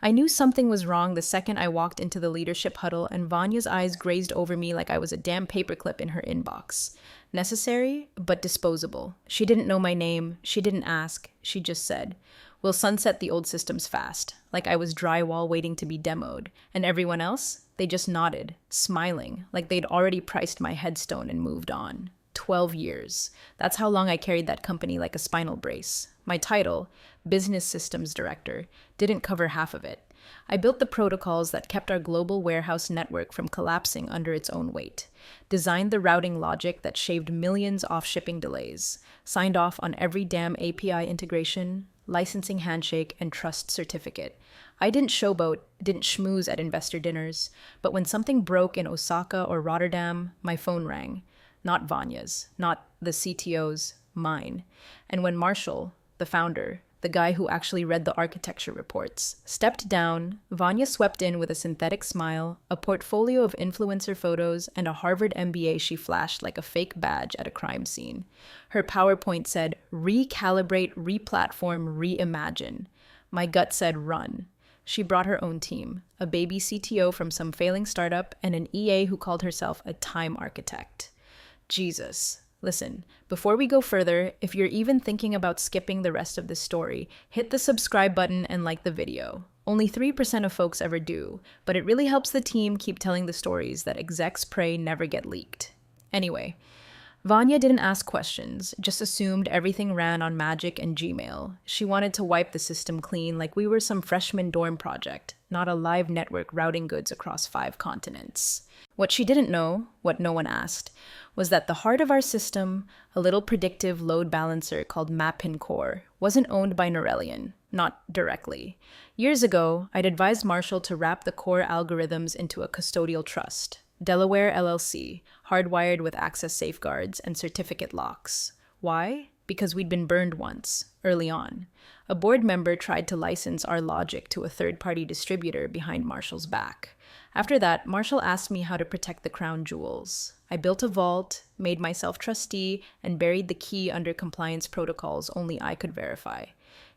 I knew something was wrong the second I walked into the leadership huddle and Vanya's eyes grazed over me like I was a damn paperclip in her inbox. Necessary, but disposable. She didn't know my name. She didn't ask. She just said, "We'll sunset the old systems fast," like I was drywall waiting to be demoed. And everyone else? They just nodded, smiling, like they'd already priced my headstone and moved on. 12 years. That's how long I carried that company like a spinal brace. My title, Business Systems Director, didn't cover half of it. I built the protocols that kept our global warehouse network from collapsing under its own weight, designed the routing logic that shaved millions off shipping delays, signed off on every damn API integration, licensing handshake, and trust certificate. I didn't showboat, didn't schmooze at investor dinners, but when something broke in Osaka or Rotterdam, my phone rang. Not Vanya's, not the CTO's, mine. And when Marshall, the founder, the guy who actually read the architecture reports, stepped down, Vanya swept in with a synthetic smile, a portfolio of influencer photos, and a Harvard MBA she flashed like a fake badge at a crime scene. Her PowerPoint said, "Recalibrate, replatform, reimagine." My gut said, "Run." She brought her own team, a baby CTO from some failing startup, and an EA who called herself a time architect. Jesus. Listen, before we go further, if you're even thinking about skipping the rest of this story, hit the subscribe button and like the video. Only 3% of folks ever do, but it really helps the team keep telling the stories that execs pray never get leaked. Anyway, Vanya didn't ask questions, just assumed everything ran on Magic and Gmail. She wanted to wipe the system clean like we were some freshman dorm project, not a live network routing goods across 5 continents. What she didn't know, what no one asked, was that the heart of our system, a little predictive load balancer called Mappin Core, wasn't owned by Norellian, not directly. Years ago, I'd advised Marshall to wrap the core algorithms into a custodial trust, Delaware LLC, hardwired with access safeguards and certificate locks. Why? Because we'd been burned once, early on. A board member tried to license our logic to a third-party distributor behind Marshall's back. After that, Marshall asked me how to protect the crown jewels. I built a vault, made myself trustee, and buried the key under compliance protocols only I could verify.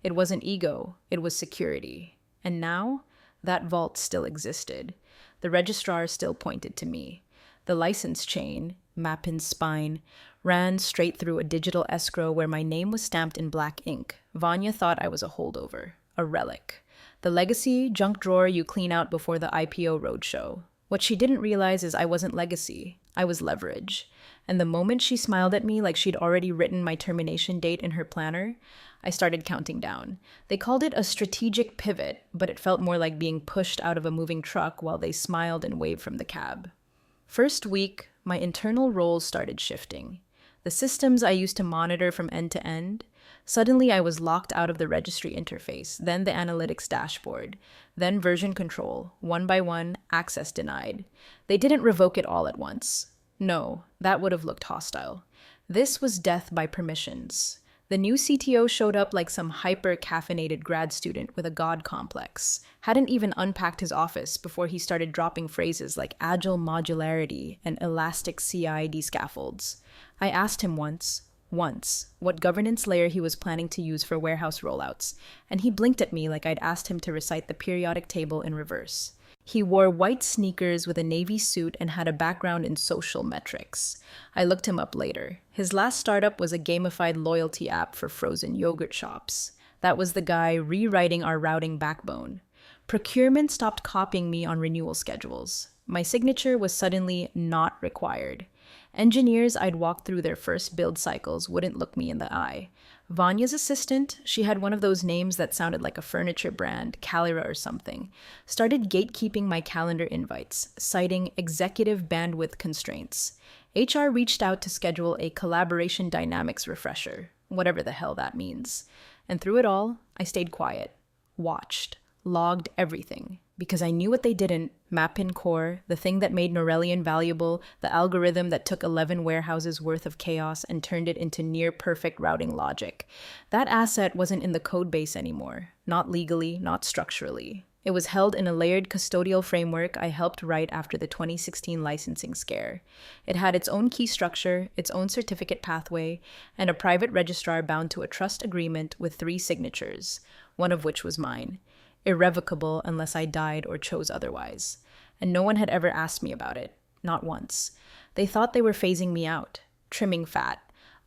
It wasn't ego, it was security. And now, that vault still existed. The registrar still pointed to me. The license chain, Mappin's spine, ran straight through a digital escrow where my name was stamped in black ink. Vanya thought I was a holdover, a relic. The legacy junk drawer you clean out before the IPO roadshow. What she didn't realize is I wasn't legacy, I was leverage. And the moment she smiled at me like she'd already written my termination date in her planner, I started counting down. They called it a strategic pivot, but it felt more like being pushed out of a moving truck while they smiled and waved from the cab. First week, my internal roles started shifting. The systems I used to monitor from end to end, suddenly I was locked out of the registry interface, then the analytics dashboard, then version control, one by one, access denied. They didn't revoke it all at once. No, that would have looked hostile. This was death by permissions. The new CTO showed up like some hyper-caffeinated grad student with a god complex. Hadn't even unpacked his office before he started dropping phrases like agile modularity and elastic CI/CD scaffolds. I asked him once, what governance layer he was planning to use for warehouse rollouts, and he blinked at me like I'd asked him to recite the periodic table in reverse. He wore white sneakers with a navy suit and had a background in social metrics. I looked him up later. His last startup was a gamified loyalty app for frozen yogurt shops. That was the guy rewriting our routing backbone. Procurement stopped copying me on renewal schedules. My signature was suddenly not required. Engineers I'd walked through their first build cycles wouldn't look me in the eye. Vanya's assistant, she had one of those names that sounded like a furniture brand, Calera or something, started gatekeeping my calendar invites, citing executive bandwidth constraints. HR reached out to schedule a collaboration dynamics refresher, whatever the hell that means. And through it all, I stayed quiet, watched, logged everything. Because I knew what they didn't, Mappin Core, the thing that made Norellian valuable, the algorithm that took 11 warehouses worth of chaos and turned it into near-perfect routing logic. That asset wasn't in the code base anymore, not legally, not structurally. It was held in a layered custodial framework I helped write after the 2016 licensing scare. It had its own key structure, its own certificate pathway, and a private registrar bound to a trust agreement with 3 signatures, one of which was mine. irrevocable unless I died or chose otherwise. And no one had ever asked me about it, not once. They thought they were phasing me out, trimming fat,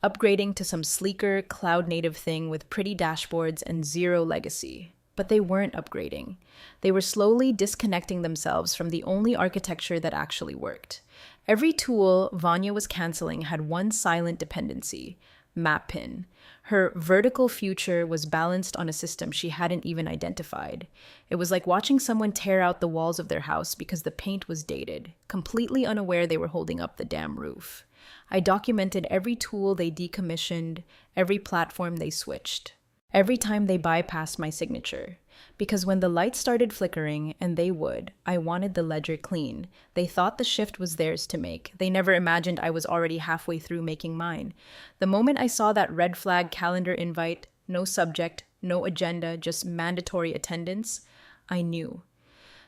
upgrading to some sleeker, cloud-native thing with pretty dashboards and zero legacy. But they weren't upgrading. They were slowly disconnecting themselves from the only architecture that actually worked. Every tool Vanya was canceling had one silent dependency: MapPin. Her vertical future was balanced on a system she hadn't even identified. It was like watching someone tear out the walls of their house because the paint was dated, completely unaware they were holding up the damn roof. I documented every tool they decommissioned, every platform they switched, every time they bypassed my signature. Because when the lights started flickering, and they would, I wanted the ledger clean. They thought the shift was theirs to make. They never imagined I was already halfway through making mine. The moment I saw that red flag calendar invite, no subject, no agenda, just mandatory attendance, I knew.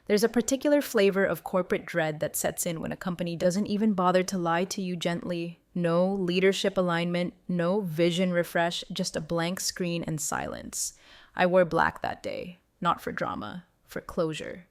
There's a particular flavor of corporate dread that sets in when a company doesn't even bother to lie to you gently. No leadership alignment, no vision refresh, just a blank screen and silence. I wore black that day, not for drama, for closure.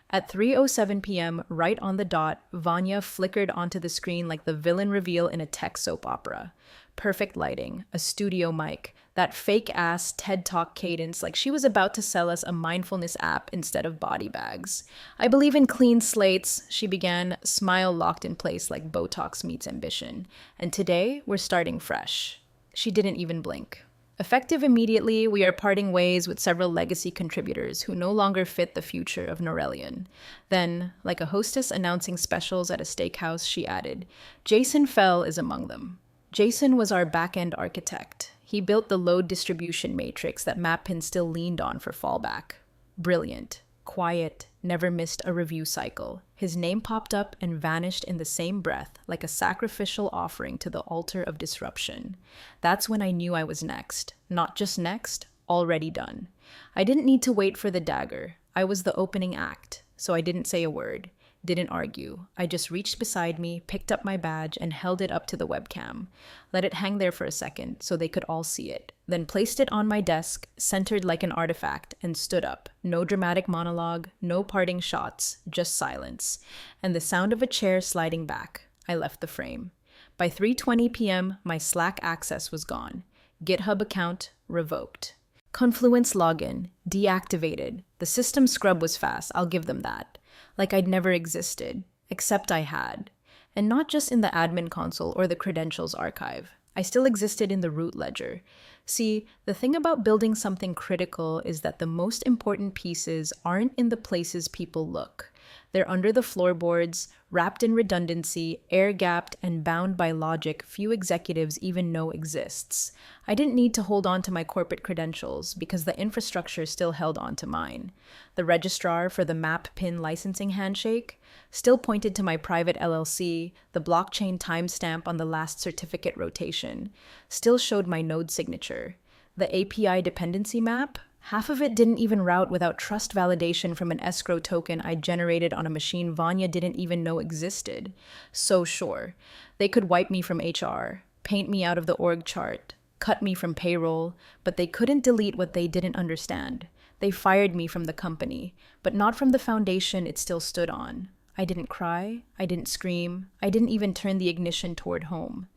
At 3:07 p.m., right on the dot, Vanya flickered onto the screen like the villain reveal in a tech soap opera. Perfect lighting, a studio mic, that fake-ass TED Talk cadence like she was about to sell us a mindfulness app instead of body bags. "I believe in clean slates," she began, smile locked in place like Botox meets ambition. "And today, we're starting fresh." She didn't even blink. Effective immediately, we are parting ways with several legacy contributors who no longer fit the future of Norelion. Then, like a hostess announcing specials at a steakhouse, she added, "Jason Fell is among them." Jason was our back-end architect. He built the load distribution matrix that MapPin still leaned on for fallback. Brilliant, quiet, never missed a review cycle. His name popped up and vanished in the same breath, like a sacrificial offering to the altar of disruption. That's when I knew I was next. Not just next, already done. I didn't need to wait for the dagger. I was the opening act, so I didn't say a word. Didn't argue. I just reached beside me, picked up my badge, and held it up to the webcam. Let it hang there for a second so they could all see it. Then placed it on my desk, centered like an artifact, and stood up. No dramatic monologue, no parting shots, just silence. And the sound of a chair sliding back. I left the frame. By 3:20 p.m., my Slack access was gone. GitHub account revoked. Confluence login deactivated. The system scrub was fast, I'll give them that. Like I'd never existed, except I had. And not just in the admin console or the credentials archive. I still existed in the root ledger. See, the thing about building something critical is that the most important pieces aren't in the places people look. They're under the floorboards, wrapped in redundancy, air-gapped, and bound by logic few executives even know exists. I didn't need to hold on to my corporate credentials because the infrastructure still held on to mine. The registrar for the MapPin licensing handshake still pointed to my private LLC, the blockchain timestamp on the last certificate rotation, still showed my node signature. The API dependency map, half of it didn't even route without trust validation from an escrow token I generated on a machine Vanya didn't even know existed. So sure, they could wipe me from HR, paint me out of the org chart, cut me from payroll, but they couldn't delete what they didn't understand. They fired me from the company, but not from the foundation it still stood on. I didn't cry, I didn't scream, I didn't even turn the ignition toward home.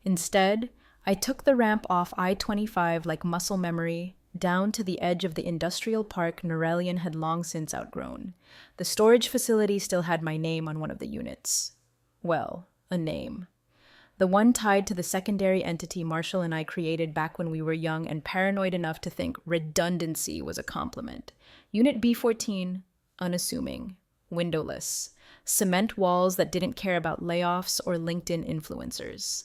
Instead, I took the ramp off I-25 like muscle memory, down to the edge of the industrial park Norelion had long since outgrown. The storage facility still had my name on one of the units. Well, a name. The one tied to the secondary entity Marshall and I created back when we were young and paranoid enough to think redundancy was a compliment. Unit B14, unassuming, windowless, cement walls that didn't care about layoffs or LinkedIn influencers.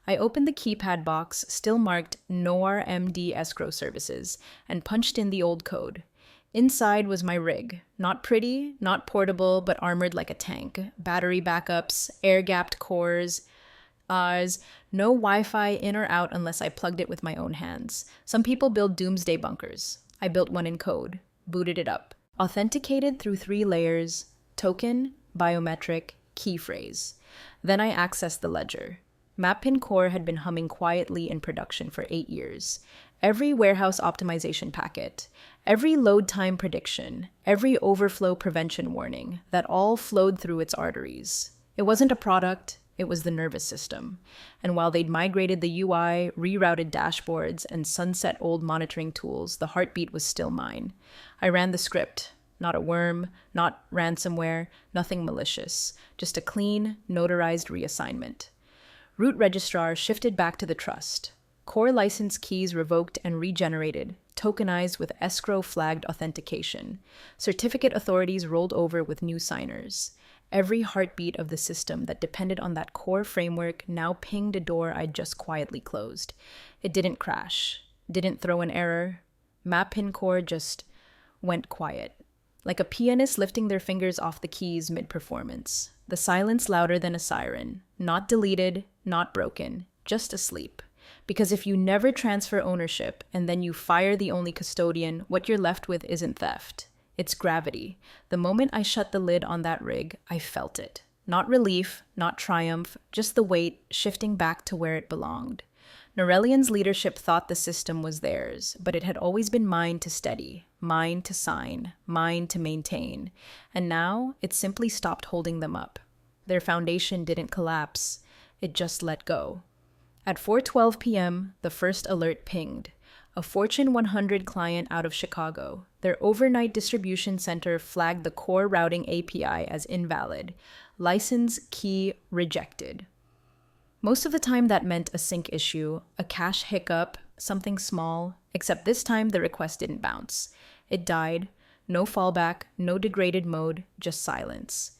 I opened the keypad box, still marked NOAR MD Escrow Services, and punched in the old code. Inside was my rig. Not pretty, not portable, but armored like a tank. Battery backups, air-gapped cores, no Wi-Fi in or out unless I plugged it with my own hands. Some people build doomsday bunkers. I built one in code, booted it up. Authenticated through 3 layers: token, biometric, key phrase. Then I accessed the ledger. MapPin Core had been humming quietly in production for 8 years. Every warehouse optimization packet, every load time prediction, every overflow prevention warning, that all flowed through its arteries. It wasn't a product, it was the nervous system. And while they'd migrated the UI, rerouted dashboards, and sunset old monitoring tools, the heartbeat was still mine. I ran the script. Not a worm, not ransomware, nothing malicious. Just a clean, notarized reassignment. Root registrar shifted back to the trust. Core license keys revoked and regenerated, tokenized with escrow-flagged authentication. Certificate authorities rolled over with new signers. Every heartbeat of the system that depended on that core framework now pinged a door I'd just quietly closed. It didn't crash, didn't throw an error. MapPin core just went quiet, like a pianist lifting their fingers off the keys mid-performance. The silence louder than a siren, not deleted, not broken, just asleep. Because if you never transfer ownership and then you fire the only custodian, what you're left with isn't theft. It's gravity. The moment I shut the lid on that rig, I felt it. Not relief, not triumph, just the weight shifting back to where it belonged. Norellian's leadership thought the system was theirs, but it had always been mine to steady, mine to sign, mine to maintain. And now it simply stopped holding them up. Their foundation didn't collapse. It just let go. At 4:12 p.m., the first alert pinged. A Fortune 100 client out of Chicago. Their overnight distribution center flagged the core routing API as invalid. License key rejected. Most of the time that meant a sync issue, a cache hiccup, something small, except this time the request didn't bounce. It died. No fallback, no degraded mode, just silence.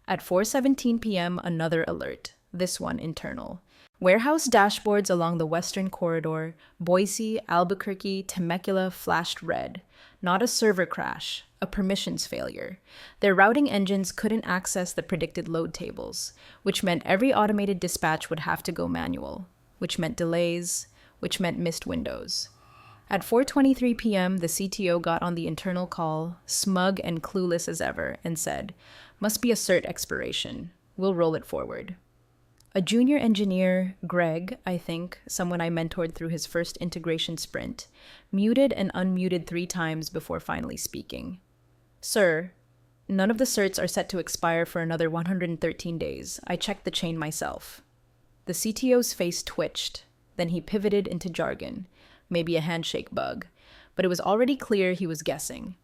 At 4:17 p.m., another alert. This one internal. Warehouse dashboards along the western corridor, Boise, Albuquerque, Temecula flashed red. Not a server crash, a permissions failure. Their routing engines couldn't access the predicted load tables, which meant every automated dispatch would have to go manual, which meant delays, which meant missed windows. At 4:23 p.m., the CTO got on the internal call, smug and clueless as ever, and said, "Must be a cert expiration. We'll roll it forward." A junior engineer, Greg, I think, someone I mentored through his first integration sprint, muted and unmuted 3 times before finally speaking. "Sir, none of the certs are set to expire for another 113 days. I checked the chain myself." The CTO's face twitched. Then he pivoted into jargon, maybe a handshake bug, but it was already clear he was guessing.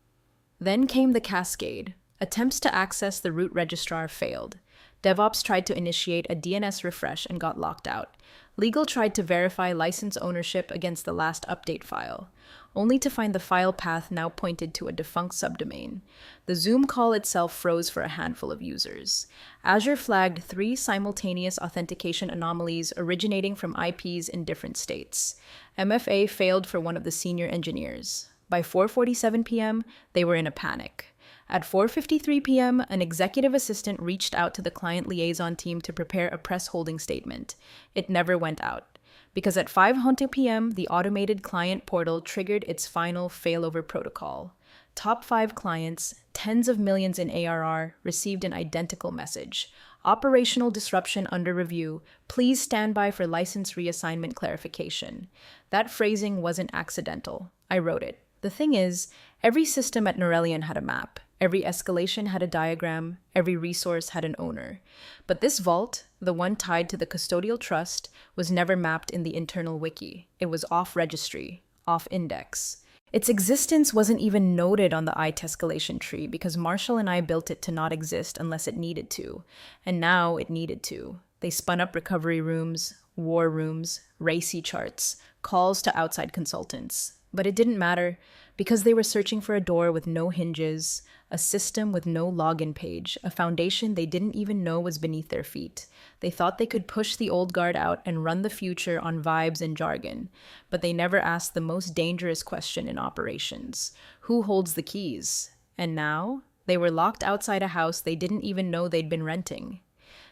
Then came the cascade. Attempts to access the root registrar failed. DevOps tried to initiate a DNS refresh and got locked out. Legal tried to verify license ownership against the last update file, only to find the file path now pointed to a defunct subdomain. The Zoom call itself froze for a handful of users. Azure flagged 3 simultaneous authentication anomalies originating from IPs in different states. MFA failed for one of the senior engineers. By 4:47 p.m., they were in a panic. At 4:53 p.m., an executive assistant reached out to the client liaison team to prepare a press holding statement. It never went out, because at 5:00 p.m., the automated client portal triggered its final failover protocol. Top 5 clients, tens of millions in ARR, received an identical message. Operational disruption under review. Please stand by for license reassignment clarification. That phrasing wasn't accidental. I wrote it. The thing is, every system at Norellian had a map. Every escalation had a diagram, every resource had an owner. But this vault, the one tied to the custodial trust, was never mapped in the internal wiki. It was off-registry, off-index. Its existence wasn't even noted on the ITescalation tree because Marshall and I built it to not exist unless it needed to. And now it needed to. They spun up recovery rooms, war rooms, RACI charts, calls to outside consultants. But it didn't matter because they were searching for a door with no hinges, a system with no login page, a foundation they didn't even know was beneath their feet. They thought they could push the old guard out and run the future on vibes and jargon, but they never asked the most dangerous question in operations: who holds the keys? And now, they were locked outside a house they didn't even know they'd been renting.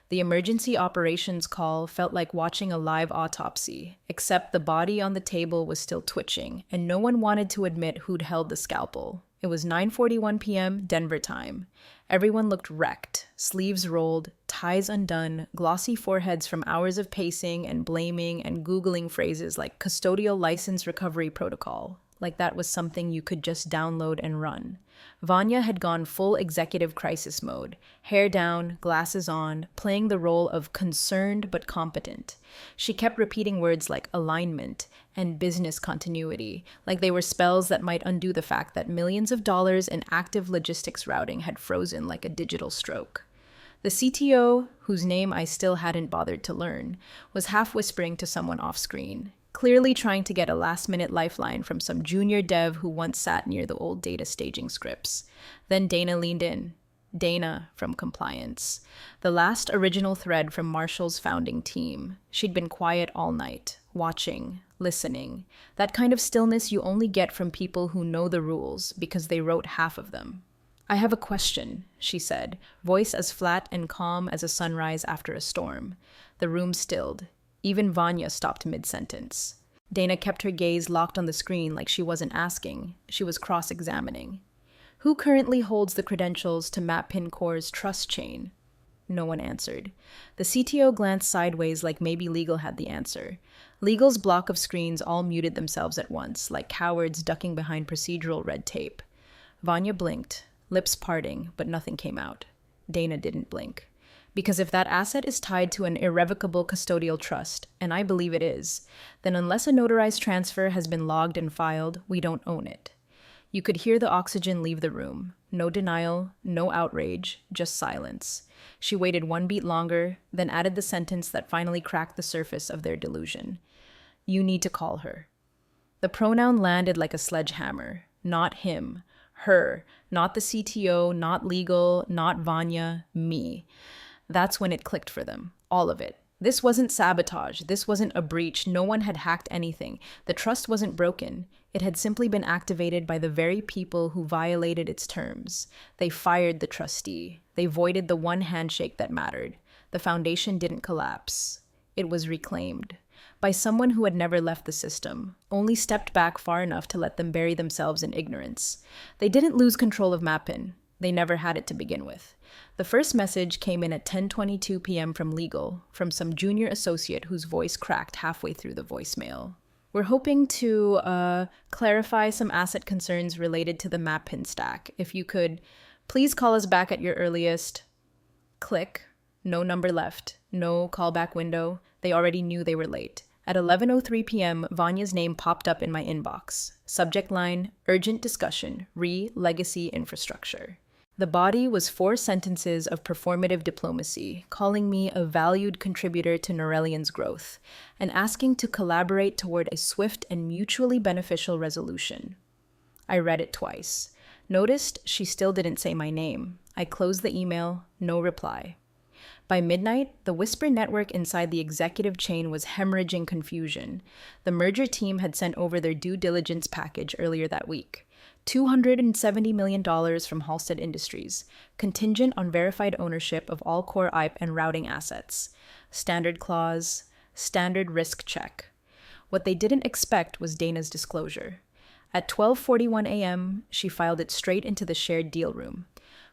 The emergency operations call felt like watching a live autopsy, except the body on the table was still twitching, and no one wanted to admit who'd held the scalpel. It was 9:41 p.m. Denver time. Everyone looked wrecked, sleeves rolled, ties undone, glossy foreheads from hours of pacing and blaming and Googling phrases like custodial license recovery protocol, like that was something you could just download and run. Vanya had gone full executive crisis mode, hair down, glasses on, playing the role of concerned but competent. She kept repeating words like alignment and business continuity, like they were spells that might undo the fact that millions of dollars in active logistics routing had frozen like a digital stroke. The CTO, whose name I still hadn't bothered to learn, was half whispering to someone off screen, clearly trying to get a last-minute lifeline from some junior dev who once sat near the old data staging scripts. Then Dana leaned in. Dana from compliance. The last original thread from Marshall's founding team. She'd been quiet all night, watching, listening. That kind of stillness you only get from people who know the rules because they wrote half of them. "I have a question," she said, voice as flat and calm as a sunrise after a storm. The room stilled. Even Vanya stopped mid-sentence. Dana kept her gaze locked on the screen like she wasn't asking, she was cross-examining. "Who currently holds the credentials to MapPin Core's trust chain?" No one answered. The CTO glanced sideways like maybe Legal had the answer. Legal's block of screens all muted themselves at once, like cowards ducking behind procedural red tape. Vanya blinked, lips parting, but nothing came out. Dana didn't blink. Because if that asset is tied to an irrevocable custodial trust, and I believe it is, then unless a notarized transfer has been logged and filed, we don't own it. You could hear the oxygen leave the room. No denial, no outrage, just silence. She waited one beat longer, then added the sentence that finally cracked the surface of their delusion. "You need to call her." The pronoun landed like a sledgehammer. Not him. Her. Not the CTO, not Legal, not Vanya, me. That's when it clicked for them. All of it. This wasn't sabotage. This wasn't a breach. No one had hacked anything. The trust wasn't broken. It had simply been activated by the very people who violated its terms. They fired the trustee. They voided the one handshake that mattered. The foundation didn't collapse. It was reclaimed. By someone who had never left the system, only stepped back far enough to let them bury themselves in ignorance. They didn't lose control of MapPin. They never had it to begin with. The first message came in at 10:22 p.m. from Legal, from some junior associate whose voice cracked halfway through the voicemail. "We're hoping to clarify some asset concerns related to the MapPin stack. If you could, please call us back at your earliest." Click. No number left. No callback window. They already knew they were late. At 11:03 p.m., Vanya's name popped up in my inbox. Subject line, urgent discussion, legacy infrastructure. The body was 4 sentences of performative diplomacy, calling me a valued contributor to Norellian's growth, and asking to collaborate toward a swift and mutually beneficial resolution. I read it twice. Noticed she still didn't say my name. I closed the email, no reply. By midnight, the Whisper network inside the executive chain was hemorrhaging confusion. The merger team had sent over their due diligence package earlier that week. $270 million from Halstead Industries, contingent on verified ownership of all core IP and routing assets. Standard clause, standard risk check. What they didn't expect was Dana's disclosure. At 12:41 a.m., she filed it straight into the shared deal room.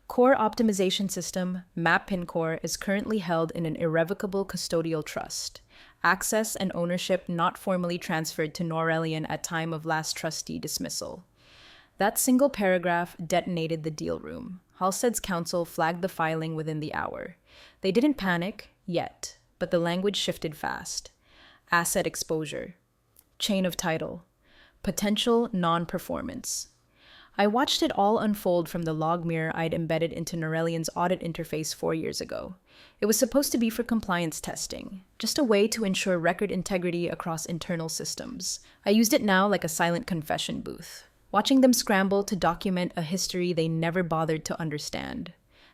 Core optimization system, MapPin Core, is currently held in an irrevocable custodial trust. Access and ownership not formally transferred to Norellian at time of last trustee dismissal. That single paragraph detonated the deal room. Halstead's counsel flagged the filing within the hour. They didn't panic, yet, but the language shifted fast. Asset exposure. Chain of title. Potential non-performance. I watched it all unfold from the log mirror I'd embedded into Norellian's audit interface 4 years ago. It was supposed to be for compliance testing, just a way to ensure record integrity across internal systems. I used it now like a silent confession booth, watching them scramble to document a history they never bothered to understand.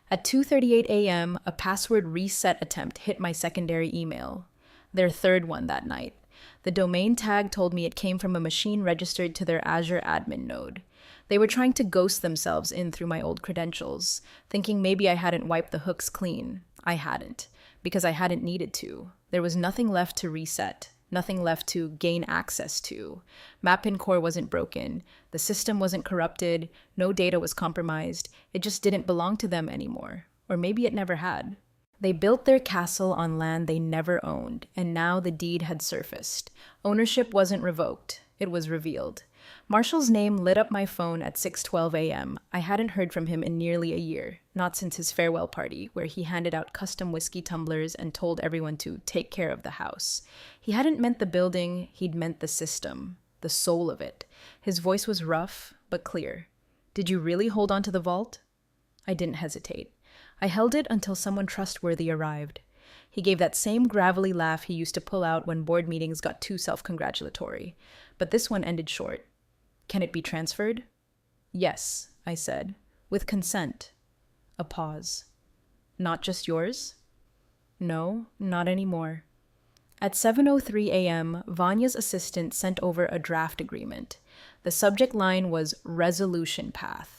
At 2:38 a.m., a password reset attempt hit my secondary email, their third one that night. The domain tag told me it came from a machine registered to their Azure admin node. They were trying to ghost themselves in through my old credentials, thinking maybe I hadn't wiped the hooks clean. I hadn't, because I hadn't needed to. There was nothing left to reset. nothing left to gain access to. Mappin Core wasn't broken, the system wasn't corrupted, no data was compromised, it just didn't belong to them anymore. Or maybe it never had. They built their castle on land they never owned, and now the deed had surfaced. Ownership wasn't revoked, it was revealed. Marshall's name lit up my phone at 6:12 a.m. I hadn't heard from him in nearly a year, not since his farewell party, where he handed out custom whiskey tumblers and told everyone to take care of the house. He hadn't meant the building, he'd meant the system, the soul of it. His voice was rough, but clear. Did you really hold on to the vault? I didn't hesitate. I held it until someone trustworthy arrived. He gave that same gravelly laugh he used to pull out when board meetings got too self-congratulatory. But this one ended short. Can it be transferred? Yes, I said, with consent. A pause. Not just yours? No, not anymore. At 7:03 a.m., Vanya's assistant sent over a draft agreement. The subject line was Resolution Path.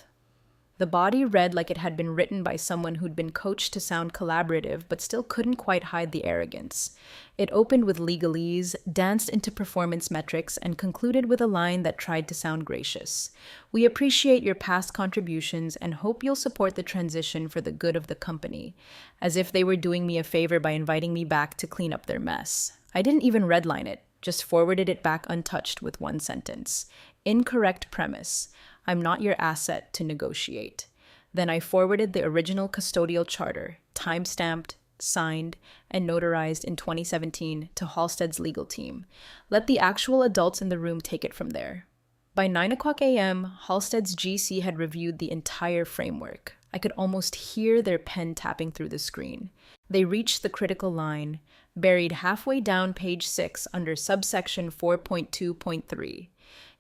The body read like it had been written by someone who'd been coached to sound collaborative but still couldn't quite hide the arrogance. It opened with legalese, danced into performance metrics, and concluded with a line that tried to sound gracious. We appreciate your past contributions and hope you'll support the transition for the good of the company, as if they were doing me a favor by inviting me back to clean up their mess. I didn't even redline it, just forwarded it back untouched with one sentence. Incorrect premise. I'm not your asset to negotiate. Then I forwarded the original custodial charter, time-stamped, signed, and notarized in 2017 to Halstead's legal team. Let the actual adults in the room take it from there. By 9 o'clock a.m., Halstead's GC had reviewed the entire framework. I could almost hear their pen tapping through the screen. They reached the critical line, buried halfway down page 6 under subsection 4.2.3.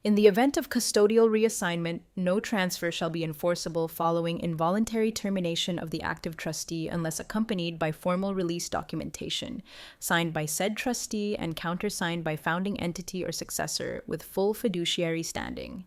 In the event of custodial reassignment, no transfer shall be enforceable following involuntary termination of the active trustee unless accompanied by formal release documentation, signed by said trustee and countersigned by founding entity or successor with full fiduciary standing.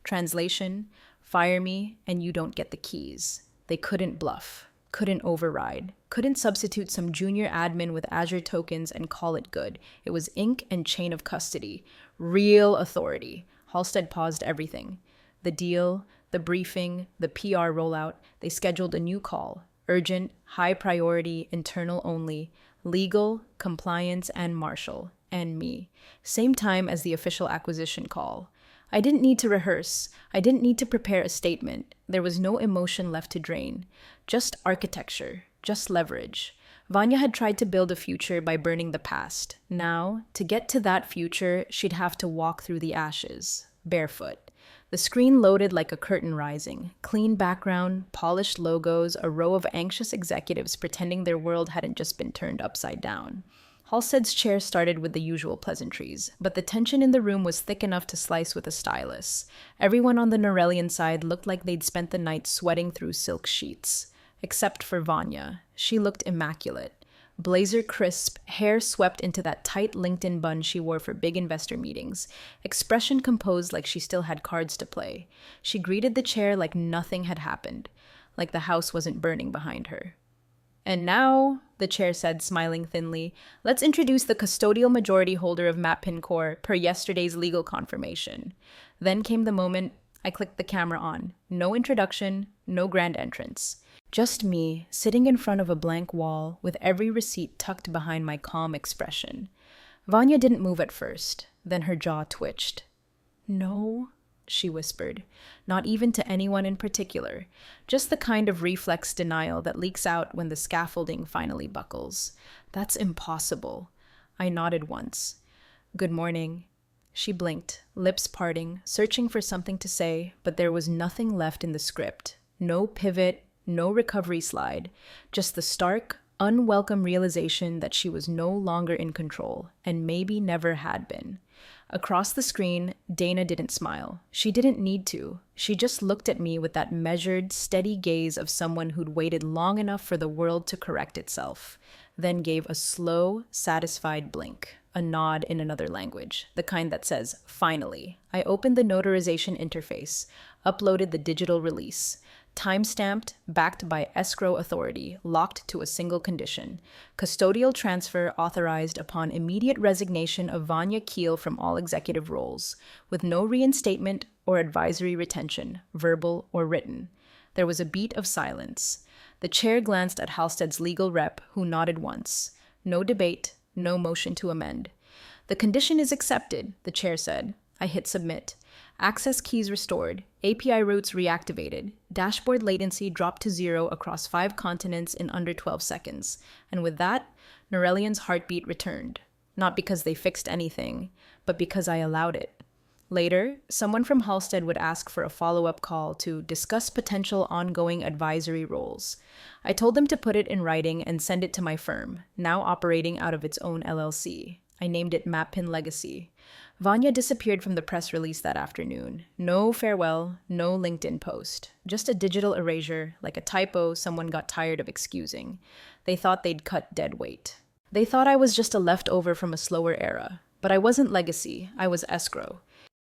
Translation: fire me and you don't get the keys. They couldn't bluff, couldn't override, couldn't substitute some junior admin with Azure tokens and call it good. It was ink and chain of custody. Real authority. Halstead paused everything. The deal, the briefing, the PR rollout. They scheduled a new call. Urgent, high priority, internal only. Legal, compliance, and Marshall. And me. Same time as the official acquisition call. I didn't need to rehearse. I didn't need to prepare a statement. There was no emotion left to drain. Just architecture. Just leverage. Vanya had tried to build a future by burning the past. Now, to get to that future, she'd have to walk through the ashes, barefoot. The screen loaded like a curtain rising. Clean background, polished logos, a row of anxious executives pretending their world hadn't just been turned upside down. Halstead's chair started with the usual pleasantries, but the tension in the room was thick enough to slice with a stylus. Everyone on the Norellian side looked like they'd spent the night sweating through silk sheets. Except for Vanya. She looked immaculate. Blazer crisp, hair swept into that tight LinkedIn bun she wore for big investor meetings. Expression composed like she still had cards to play. She greeted the chair like nothing had happened, like the house wasn't burning behind her. And now, the chair said, smiling thinly, let's introduce the custodial majority holder of Mappin Core per yesterday's legal confirmation. Then came the moment I clicked the camera on. No introduction, no grand entrance. Just me, sitting in front of a blank wall, with every receipt tucked behind my calm expression. Vanya didn't move at first, then her jaw twitched. No, she whispered, not even to anyone in particular, just the kind of reflex denial that leaks out when the scaffolding finally buckles. That's impossible. I nodded once. Good morning. She blinked, lips parting, searching for something to say, but there was nothing left in the script. No pivot, no recovery slide, just the stark, unwelcome realization that she was no longer in control, and maybe never had been. Across the screen, Dana didn't smile. She didn't need to. She just looked at me with that measured, steady gaze of someone who'd waited long enough for the world to correct itself, then gave a slow, satisfied blink. a nod in another language, the kind that says, finally. I opened the notarization interface, uploaded the digital release. Time-stamped, backed by escrow authority, locked to a single condition. Custodial transfer authorized upon immediate resignation of Vanya Keel from all executive roles, with no reinstatement or advisory retention, verbal or written. There was a beat of silence. The chair glanced at Halstead's legal rep, who nodded once. No debate, no motion to amend. The condition is accepted, the chair said. I hit submit. Access keys restored, API routes reactivated, dashboard latency dropped to 0 across 5 continents in under 12 seconds, and with that, Norellian's heartbeat returned. Not because they fixed anything, but because I allowed it. Later, someone from Halstead would ask for a follow-up call to discuss potential ongoing advisory roles. I told them to put it in writing and send it to my firm, now operating out of its own LLC. I named it Mappin Legacy. Vanya disappeared from the press release that afternoon. No farewell, no LinkedIn post. Just a digital erasure, like a typo someone got tired of excusing. They thought they'd cut dead weight. They thought I was just a leftover from a slower era. But I wasn't legacy, I was escrow.